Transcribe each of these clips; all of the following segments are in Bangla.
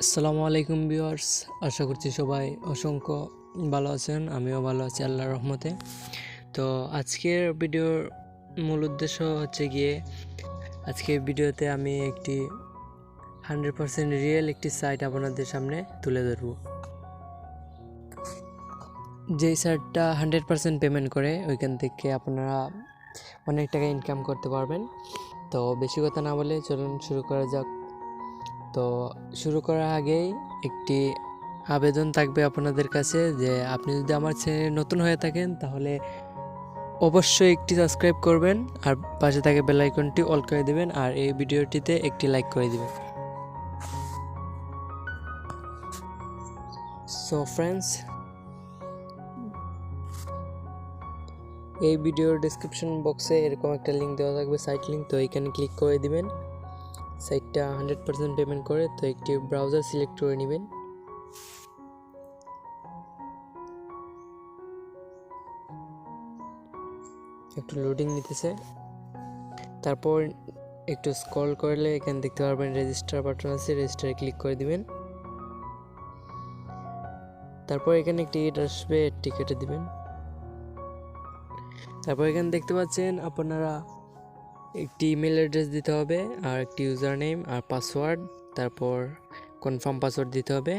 আসসালামু আলাইকুম ভিউয়ার্স, আশা করছি সবাই অসংখ্য ভালো আছেন। আমিও ভালো আছি আল্লাহর রহমতে। তো আজকের ভিডিওর মূল উদ্দেশ্য হচ্ছে গিয়ে আজকের ভিডিওতে আমি একটি 100% রিয়েল একটি সাইট আপনাদের সামনে তুলে ধরব, যেই সাইটটা 100% পেমেন্ট করে ওইখান থেকে আপনারা অনেক টাকা ইনকাম করতে পারবেন। তো বেশি কথা না বলে চলুন শুরু করা যাক। তো শুরু করার আগেই একটি আবেদন থাকবে আপনাদের কাছে যে আপনি যদি আমার চ্যানেলে নতুন হয়ে থাকেন তাহলে অবশ্যই একটি সাবস্ক্রাইব করবেন আর পাশে থাকা বেল আইকনটি অল করে দিবেন আর এই ভিডিওটিতে একটি লাইক করে দিবেন। সো ফ্রেন্ডস, এই ভিডিওর ডেসক্রিপশন বক্সে এরকম একটা লিঙ্ক দেওয়া থাকবে, সাইট লিঙ্ক। তো এখানে ক্লিক করে দিবেন। সাইটটা 100% পেমেন্ট করে, তো একটি ব্রাউজার সিলেক্ট করে নেবেন। একটু লোডিং নিতেছে, তারপর একটু স্ক্রল করলে এখানে দেখতে পারবেন রেজিস্টার বাটন আছে, রেজিস্টারে ক্লিক করে দিবেন। তারপর এখানে একটি এড আসবে, এডটি কেটে দিবেন। তারপর এখানে দেখতে পাচ্ছেন আপনারা একটি ইমেল অ্যাড্রেস দিতে হবে আর একটি ইউজার নেম আর পাসওয়ার্ড, তারপর কনফার্ম পাসওয়ার্ড দিতে হবে।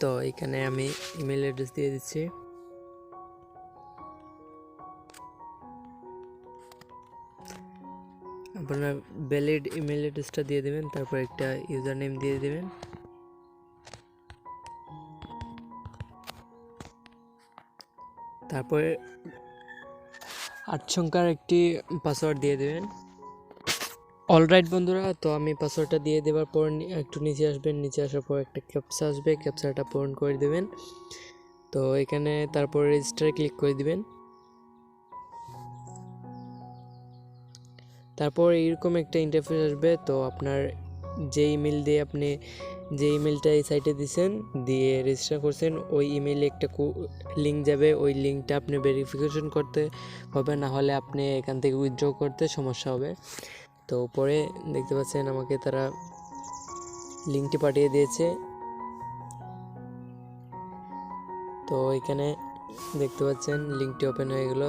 তো এখানে আমি ইমেল অ্যাড্রেস দিয়ে দিচ্ছি। আপনারা ভ্যালিড ইমেল অ্যাড্রেসটা দিয়ে দেবেন, তারপর একটা ইউজার নেম দিয়ে দেবেন। তারপরে 8 সংখ্যার একটি পাসওয়ার্ড দিয়ে দেবেন। অলরাইট বন্ধুরা, তো আমি পাসওয়ার্ডটা দিয়ে দেওয়ার পর একটু নিচে আসবেন, নিচে আসার পর একটা ক্যাপচা আসবে, ক্যাপচাটা পূরণ করে দেবেন। তো এখানে তারপর রেজিস্টারে ক্লিক করে দিবেন। তারপর এইরকম একটা ইন্টারফেস আসবে। তো আপনার যে ইমেল দিয়ে আপনি যে ইমেলটা এই সাইটে দিয়েছেন, দিয়ে রেজিস্টার করছেন, ওই ইমেইলে একটা লিঙ্ক যাবে। ওই লিঙ্কটা আপনি ভেরিফিকেশন করতে হবে, না হলে আপনি এখান থেকে উইথড্র করতে সমস্যা হবে। তো পরে দেখতে পাচ্ছেন আমাকে তারা লিঙ্কটি পাঠিয়ে দিয়েছে। তো এখানে দেখতে পাচ্ছেন লিঙ্কটি ওপেন হয়ে গেল।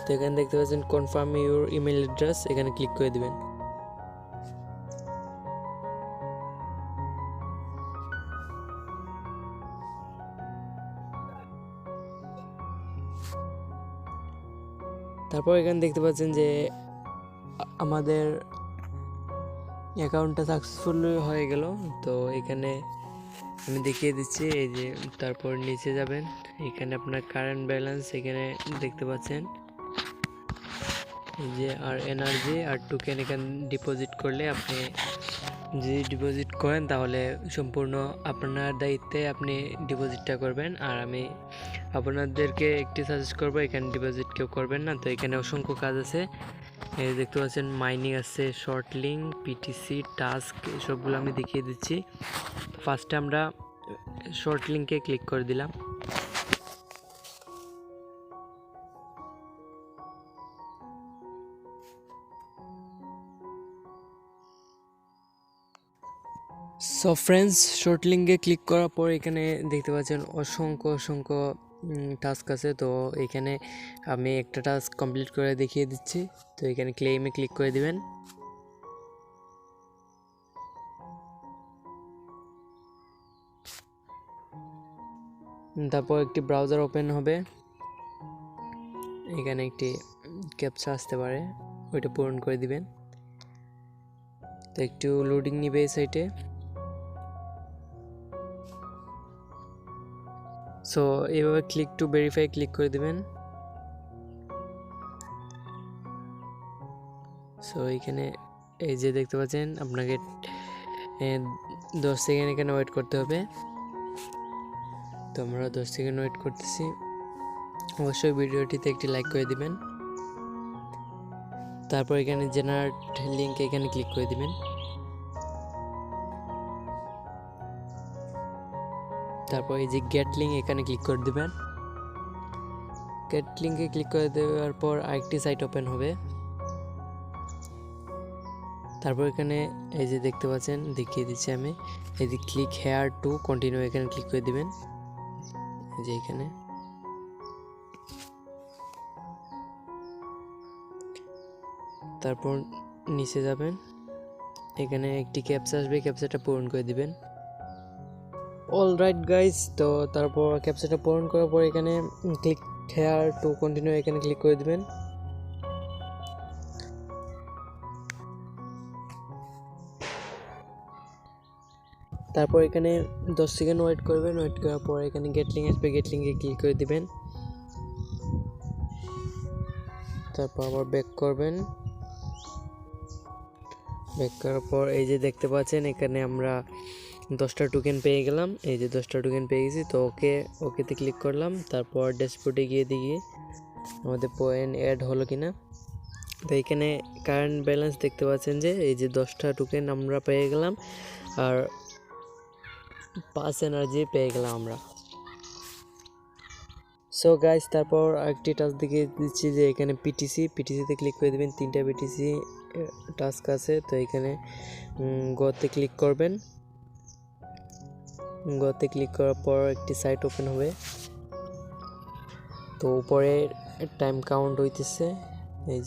তো এখানে দেখতে পাচ্ছেন কনফার্ম ইউর ইমেল অ্যাড্রেস, এখানে ক্লিক করে দিবেন। তারপর এখানে দেখতে পাচ্ছেন যে আমাদের অ্যাকাউন্টটা সাকসেসফুল হয়ে গেল। তো এখানে আমি দেখিয়ে দিচ্ছি, এই যে তারপর নিচে যাবেন, এখানে আপনার কারেন্ট ব্যালেন্স এখানে দেখতে পাচ্ছেন, এই যে আর এনার্জি আর টোকেন এখানে ডিপোজিট করলে আপনি যদি ডিপোজিট করেন তাহলে সম্পূর্ণ আপনার দায়িত্বে আপনি ডিপোজিটটা করবেন। আর আমি আপনাদেরকে একটি সাজেস্ট করবো, এখানে ডিপোজিট কেউ করবেন না। তো এখানে অসংখ্য কাজ আছে, এই দেখতে পাচ্ছেন মাইনিং আছে, শর্ট লিঙ্ক, পিটিসি, টাস্ক, সবগুলো আমি দেখিয়ে দিচ্ছি। ফার্স্টে আমরা শর্ট লিঙ্কে ক্লিক করে দিলাম। সো ফ্রেন্ডস, শর্ট লিঙ্কে ক্লিক করার পর এখানে দেখতে পাচ্ছেন অসংখ্য টাস্ক আছে। তো এখানে আমি একটা টাস্ক কমপ্লিট করে দেখিয়ে দিচ্ছি। তো এখানে ক্লেইমে ক্লিক করে দিবেন। তারপর একটি ব্রাউজার ওপেন হবে, এখানে একটি ক্যাপচা আসতে পারে, ওইটা পূরণ করে দিবেন। তো একটু লোডিং নিবে এই সাইটে। সো এইভাবে ক্লিক টু ভেরিফাই ক্লিক করে দিবেন। সো এখানে এই যে দেখতে পাচ্ছেন আপনাকে 10 সেকেন্ড এখানে ওয়েট করতে হবে। তো আমরা 10 সেকেন্ড ওয়েট করতেছি। অবশ্যই ভিডিওটিতে একটি লাইক করে দিবেন। তারপর এখানে জেনারেট লিঙ্ক এখানে ক্লিক করে দিবেন। তারপর এই যে গেট লিঙ্ক এখানে ক্লিক করে দিবেন। গেট লিঙ্কে ক্লিক করে দেওয়ার পর আরেকটি সাইট ওপেন হবে। তারপর এখানে এই যে দেখতে পাচ্ছেন, দেখিয়ে দিচ্ছি আমি, এই যে ক্লিক হেয়ার টু কন্টিনিউ, এখানে ক্লিক করে দিবেন। এই যে এখানে তারপর নিচে যাবেন, এখানে একটি ক্যাপচা আসবে, ক্যাপচাটা পূরণ করে দিবেন। অলরাইট গাইস, তো তারপর ক্যাপচাটা পূরণ করার পর এখানে ক্লিক হেয়ার টু কন্টিনিউ, এখানে ক্লিক করে দিবেন। তারপর এখানে 10 সেকেন্ড ওয়েট করবেন, ওয়েট করার পর এখানে গেট লিঙ্ক আসবে, গেট লিঙ্কে ক্লিক করে দিবেন। তারপর আবার ব্যাক করবেন, ব্যাক করার পর এই যে দেখতে পাচ্ছেন এখানে আমরা 10টা টোকেন পেয়ে গেলাম। এই যে 10টা টোকেন পেয়ে গেছি, তো ওকেতে ক্লিক করলাম। তারপর ড্যাশবোর্ডে গিয়ে দেখি আমাদের পয়েন্ট অ্যাড হলো কিনা। তো এখানে কারেন্ট ব্যালেন্স দেখতে পাচ্ছেন যে এই যে 10টা টোকেন আমরা পেয়ে গেলাম, আর 5 এনার্জি পেয়ে গেলাম আমরা। সো গাইস, তারপর আরেকটি টাস্ক দেখিয়ে দিচ্ছি যে এখানে পিটিসিতে ক্লিক করে দেবেন। 3টা পিটিসি টাস্ক আছে, তো এখানে গোতে ক্লিক করবেন। গোতে ক্লিক করার পর একটি সাইট ওপেন হবে, তো উপরে টাইম কাউন্ট হইতেছে, এই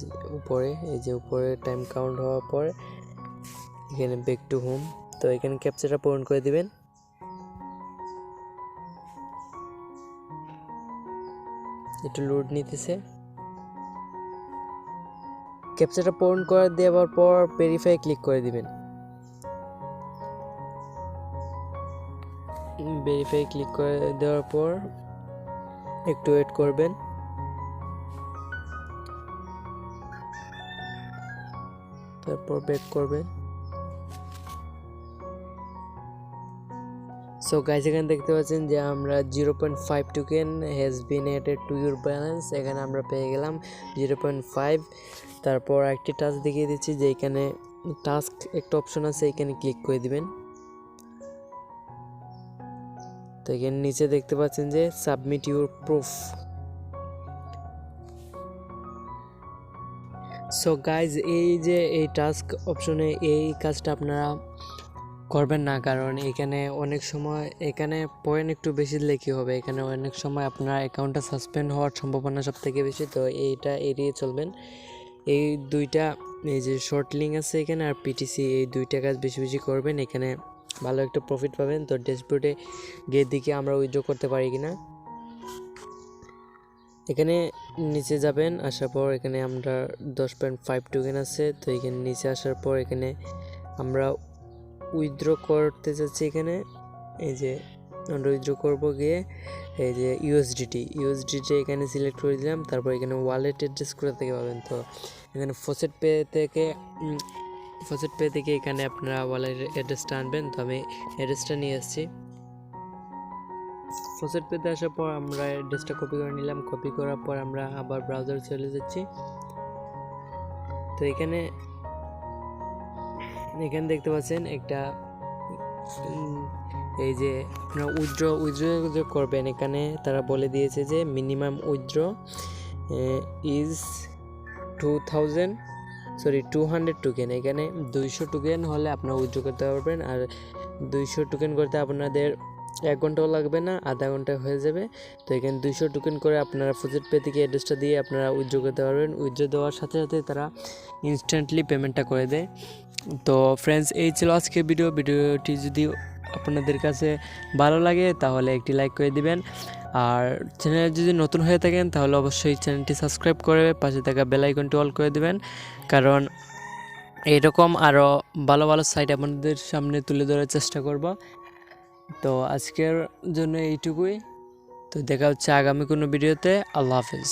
যে উপরে টাইম কাউন্ট হওয়ার পর এখানে ব্যাক টু হোম, তো এখানে ক্যাপচাটা পূরণ করে দিবেন। একটু লোড নিতেছে, ক্যাপচাটা পূরণ করে দেওয়ার পর ভেরিফাই ক্লিক করে দিবেন। ভেরিফাই ক্লিক করে দেওয়ার পর একটু ওয়েট করবেন। তারপর ব্যাক করবেন। সো গাইস, এখানে দেখতে পাচ্ছেন যে আমরা 0.5 token has been added to your balance, এখানে আমরা পেয়ে গেলাম 0.5। তারপর একটি টাস্ক দেখিয়ে দিচ্ছি যে এখানে টাস্ক একটা অপশন আছে, এখানে ক্লিক করে দিবেন। তো এখানে নিচে দেখতে পাচ্ছেন যে submit your proof. So guys, এই যে এই টাস্ক অপশনে এই কাজটা আপনারা করবেন না, কারণ এখানে অনেক সময় এখানে পয়েন্ট একটু বেশি দিলে কী হবে, এখানে অনেক সময় আপনার অ্যাকাউন্টটা সাসপেন্ড হওয়ার সম্ভাবনা সব থেকে বেশি, তো এইটা এড়িয়ে চলবেন। এই দুইটা, এই যে শর্ট লিঙ্ক আছে এখানে আর পিটিসি, এই দুইটা কাজ বেশি বেশি করবেন, এখানে ভালো একটা প্রফিট পাবেন। তো ড্যাশবোর্ডে গিয়ে দিকে আমরা উইথড্র করতে পারি কিনা, এখানে নিচে যাবেন, আসার পর এখানে আমরা 10.5 টোকেন আছে, তো এখানে নিচে আসার পর এখানে আমরা উইথড্র করতে যাচ্ছি। এখানে এই যে আমরা উইথড্র করব গিয়ে এই যে ইউএসডিটি এখানে সিলেক্ট করে দিলাম। তারপর এখানে ওয়ালেট অ্যাড্রেস করে থেকে পাবেন, তো এখানে ফসেট পে থেকে এখানে আপনারা ওয়ালেট অ্যাড্রেসটা আনবেন। তো আমি অ্যাড্রেসটা নিয়ে আসছি। ফসেট পেতে আসার পর আমরা অ্যাড্রেসটা কপি করে নিলাম, কপি করার পর আমরা আবার ব্রাউজারে চলে যাচ্ছি। তো এখানে দেখতে পাচ্ছেন একটা এই যে আপনারা উইথড্র করবেন, এখানে তারা বলে দিয়েছে যে মিনিমাম উইথড্র ইজ 200 টোকেন। এখানে 200 টোকেন হলে আপনারা উইথড্র করতে পারবেন, আর 200 টোকেন করতে আপনাদের 1 ঘন্টাও লাগবে না, আধা ঘন্টায় হয়ে যাবে। তো এখানে 200 টোকেন করে আপনারা ফসেট পে থেকে অ্যাড্রেসটা দিয়ে আপনারা উইথড্র করতে পারবেন। উইথড্র দেওয়ার সাথে সাথে তারা ইনস্ট্যান্টলি পেমেন্টটা করে দেয়। তো ফ্রেন্ডস, এই ছিল আজকের ভিডিওটি যদি আপনাদের কাছে ভালো লাগে তাহলে একটি লাইক করে দিবেন, আর চ্যানেলে যদি নতুন হয়ে থাকেন তাহলে অবশ্যই চ্যানেলটি সাবস্ক্রাইব করে পাশে থাকা বেল আইকনটি অল করে দিবেন, কারণ এরকম আরও ভালো ভালো সাইট আপনাদের সামনে তুলে ধরার চেষ্টা করব। তো আজকের জন্য এইটুকুই, তো দেখা হচ্ছে আগামী কোনো ভিডিওতে। আল্লাহ হাফেজ।